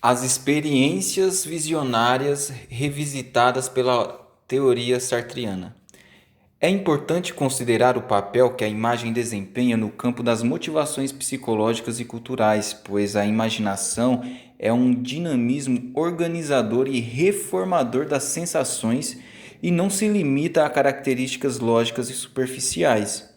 As experiências visionárias revisitadas pela teoria sartriana. É importante considerar o papel que a imagem desempenha no campo das motivações psicológicas e culturais, pois a imaginação é um dinamismo organizador e reformador das sensações e não se limita a características lógicas e superficiais.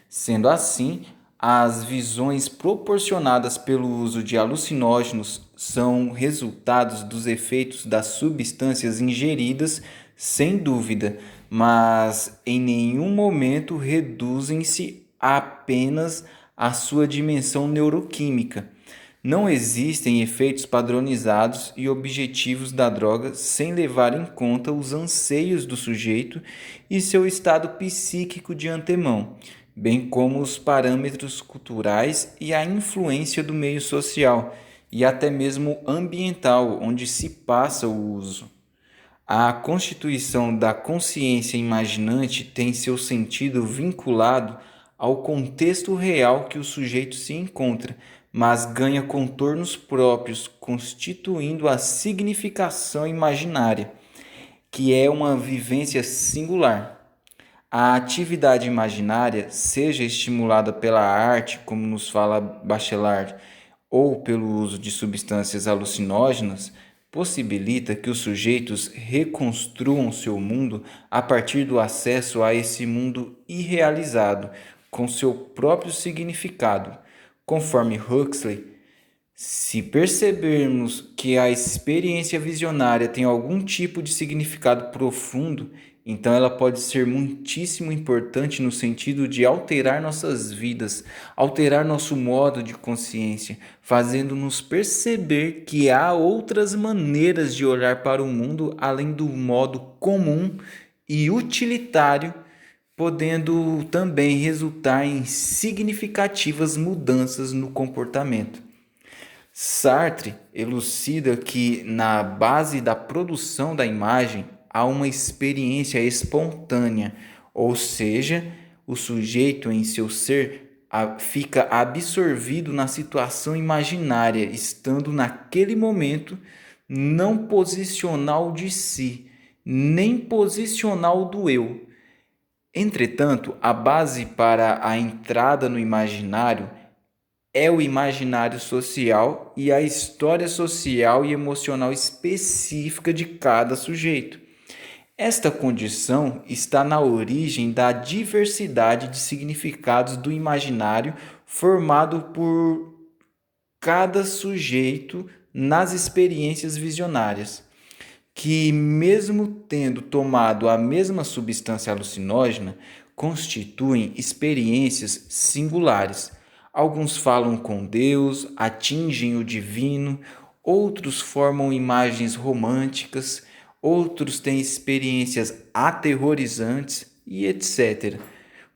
Sendo assim, as visões proporcionadas pelo uso de alucinógenos são resultados dos efeitos das substâncias ingeridas, sem dúvida, mas em nenhum momento reduzem-se apenas à sua dimensão neuroquímica. Não existem efeitos padronizados e objetivos da droga sem levar em conta os anseios do sujeito e seu estado psíquico de antemão, bem como os parâmetros culturais e a influência do meio social e até mesmo ambiental onde se passa o uso. A constituição da consciência imaginante tem seu sentido vinculado ao contexto real que o sujeito se encontra, mas ganha contornos próprios, constituindo a significação imaginária, que é uma vivência singular. A atividade imaginária, seja estimulada pela arte, como nos fala Bachelard, ou pelo uso de substâncias alucinógenas, possibilita que os sujeitos reconstruam seu mundo a partir do acesso a esse mundo irrealizado, com seu próprio significado. Conforme Huxley, se percebermos que a experiência visionária tem algum tipo de significado profundo, então ela pode ser muitíssimo importante no sentido de alterar nossas vidas, alterar nosso modo de consciência, fazendo-nos perceber que há outras maneiras de olhar para o mundo além do modo comum e utilitário, podendo também resultar em significativas mudanças no comportamento. Sartre elucida que na base da produção da imagem há uma experiência espontânea, ou seja, o sujeito em seu ser fica absorvido na situação imaginária, estando naquele momento não posicional de si, nem posicional do eu. Entretanto, a base para a entrada no imaginário é o imaginário social e a história social e emocional específica de cada sujeito. Esta condição está na origem da diversidade de significados do imaginário formado por cada sujeito nas experiências visionárias, que, mesmo tendo tomado a mesma substância alucinógena, constituem experiências singulares. Alguns falam com Deus, atingem o divino, outros formam imagens românticas, outros têm experiências aterrorizantes e etc.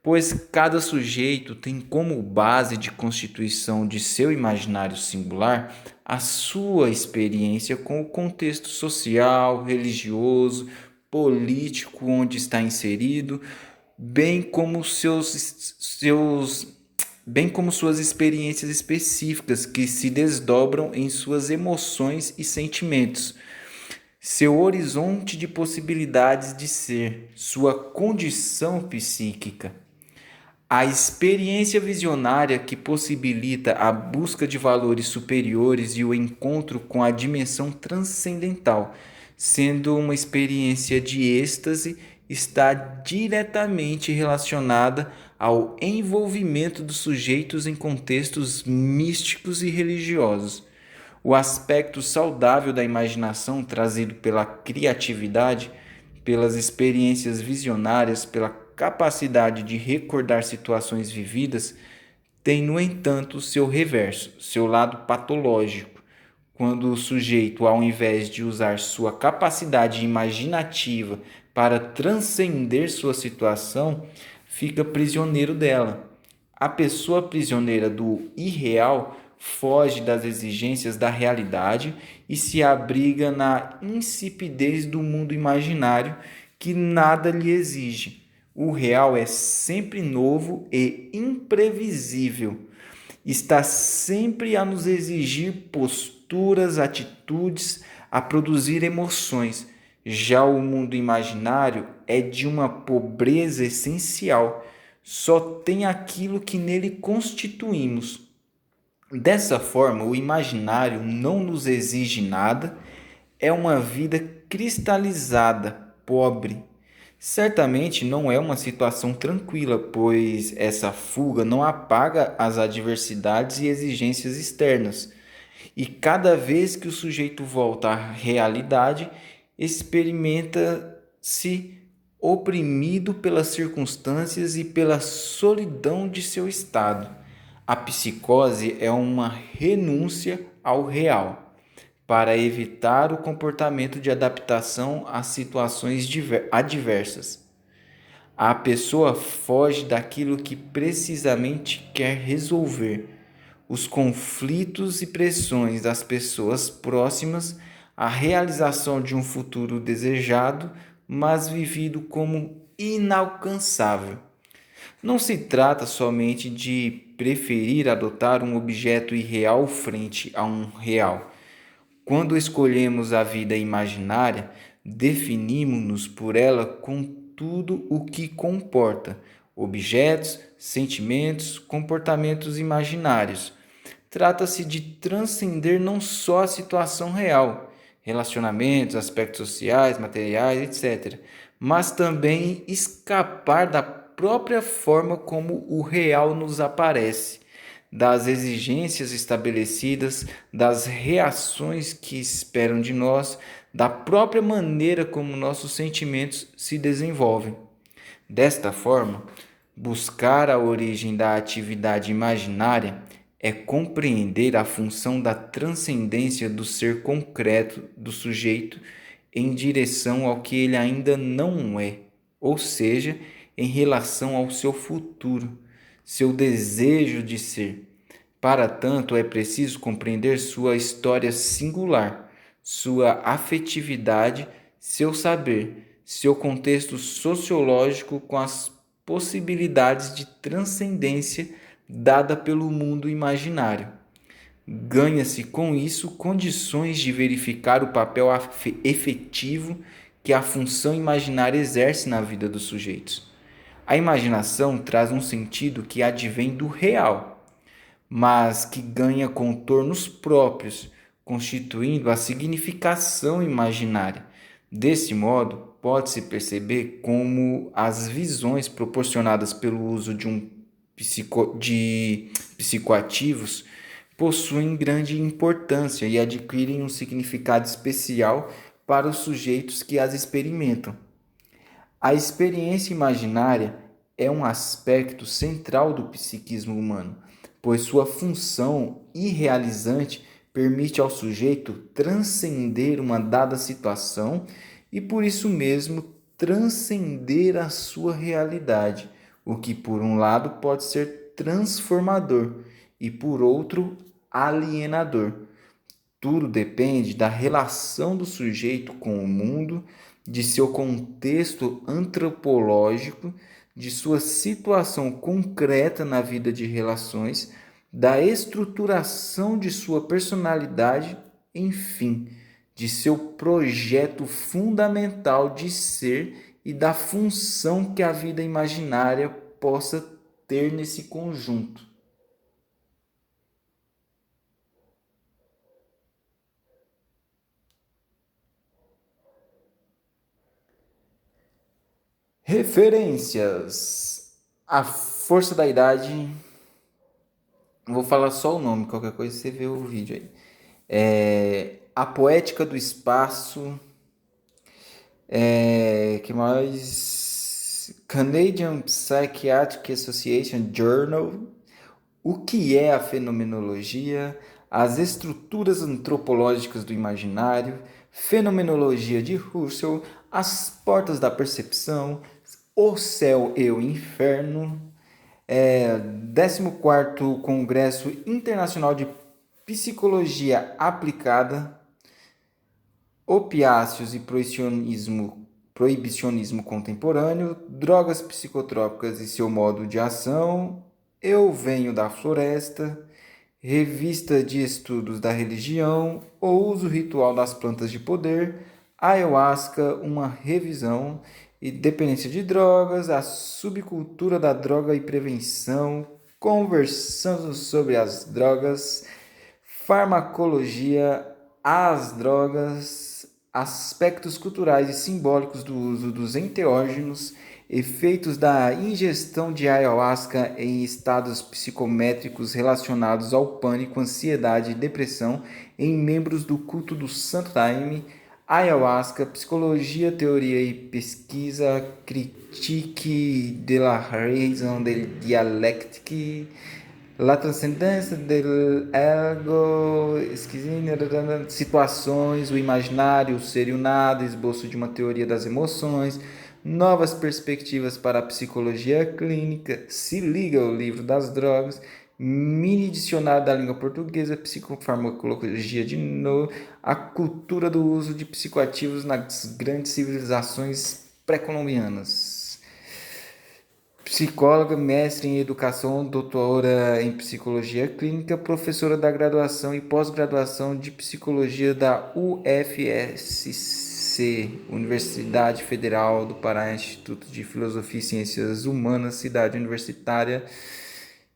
Pois cada sujeito tem como base de constituição de seu imaginário singular a sua experiência com o contexto social, religioso, político onde está inserido, bem como bem como suas experiências específicas que se desdobram em suas emoções e sentimentos, seu horizonte de possibilidades de ser, sua condição psíquica. A experiência visionária que possibilita a busca de valores superiores e o encontro com a dimensão transcendental, sendo uma experiência de êxtase, está diretamente relacionada ao envolvimento dos sujeitos em contextos místicos e religiosos. O aspecto saudável da imaginação trazido pela criatividade, pelas experiências visionárias, pela capacidade de recordar situações vividas, tem, no entanto, seu reverso, seu lado patológico, quando o sujeito, ao invés de usar sua capacidade imaginativa para transcender sua situação, fica prisioneiro dela. A pessoa prisioneira do irreal foge das exigências da realidade e se abriga na insipidez do mundo imaginário que nada lhe exige. O real é sempre novo e imprevisível, está sempre a nos exigir posturas, atitudes, a produzir emoções. Já o mundo imaginário é de uma pobreza essencial, só tem aquilo que nele constituímos. Dessa forma, o imaginário não nos exige nada, é uma vida cristalizada, pobre. Certamente não é uma situação tranquila, pois essa fuga não apaga as adversidades e exigências externas. E cada vez que o sujeito volta à realidade, experimenta-se oprimido pelas circunstâncias e pela solidão de seu estado. A psicose é uma renúncia ao real para evitar o comportamento de adaptação a situações adversas. A pessoa foge daquilo que precisamente quer resolver. Os conflitos e pressões das pessoas próximas à realização de um futuro desejado, mas vivido como inalcançável. Não se trata somente de preferir adotar um objeto irreal frente a um real. Quando escolhemos a vida imaginária, definimos-nos por ela com tudo o que comporta: objetos, sentimentos, comportamentos imaginários. Trata-se de transcender não só a situação real, relacionamentos, aspectos sociais, materiais, etc., mas também escapar da própria forma como o real nos aparece, das exigências estabelecidas, das reações que esperam de nós, da própria maneira como nossos sentimentos se desenvolvem. Desta forma, buscar a origem da atividade imaginária é compreender a função da transcendência do ser concreto do sujeito em direção ao que ele ainda não é, ou seja, em relação ao seu futuro, seu desejo de ser. Para tanto, é preciso compreender sua história singular, sua afetividade, seu saber, seu contexto sociológico com as possibilidades de transcendência dada pelo mundo imaginário. Ganha-se com isso condições de verificar o papel efetivo que a função imaginária exerce na vida dos sujeitos. A imaginação traz um sentido que advém do real, mas que ganha contornos próprios, constituindo a significação imaginária. Desse modo, pode-se perceber como as visões proporcionadas pelo uso de psicoativos possuem grande importância e adquirem um significado especial para os sujeitos que as experimentam. A experiência imaginária é um aspecto central do psiquismo humano, pois sua função irrealizante permite ao sujeito transcender uma dada situação e, por isso mesmo, transcender a sua realidade, o que, por um lado, pode ser transformador e, por outro, alienador. Tudo depende da relação do sujeito com o mundo, de seu contexto antropológico, de sua situação concreta na vida de relações, da estruturação de sua personalidade, enfim, de seu projeto fundamental de ser e da função que a vida imaginária possa ter nesse conjunto. Referências. A Força da Idade. Vou falar só o nome, qualquer coisa você vê o vídeo aí. A Poética do Espaço. Que mais? Canadian Psychiatric Association Journal. O que é a fenomenologia? As estruturas antropológicas do imaginário. Fenomenologia de Husserl. As portas da percepção. O Céu e o Inferno, 14º Congresso Internacional de Psicologia Aplicada, Opiáceos e Proibicionismo Contemporâneo, Drogas Psicotrópicas e seu modo de ação, Eu Venho da Floresta, Revista de Estudos da Religião, O Uso Ritual das Plantas de Poder, Ayahuasca, uma revisão, e Dependência de Drogas, a subcultura da droga e prevenção, conversando sobre as drogas, farmacologia, as drogas, aspectos culturais e simbólicos do uso dos enteógenos, efeitos da ingestão de ayahuasca em estados psicométricos relacionados ao pânico, ansiedade e depressão em membros do culto do Santo Daime, ayahuasca, psicologia, teoria e pesquisa, critique de la raison de dialectique, la transcendência del ego, situações, o imaginário, o ser e o nada, esboço de uma teoria das emoções, novas perspectivas para a psicologia clínica, se liga ao livro das drogas, mini dicionário da língua portuguesa, psicofarmacologia de novo, a cultura do uso de psicoativos nas grandes civilizações pré-colombianas. Psicóloga, mestre em educação, doutora em psicologia clínica, professora da graduação e pós-graduação de psicologia da UFSC, Universidade Federal do Pará, Instituto de Filosofia e Ciências Humanas, cidade universitária.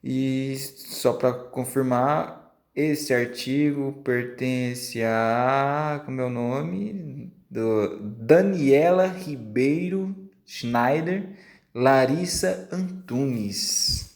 E só para confirmar, esse artigo pertence a, como é o nome? Do Daniela Ribeiro Schneider, Larissa Antunes.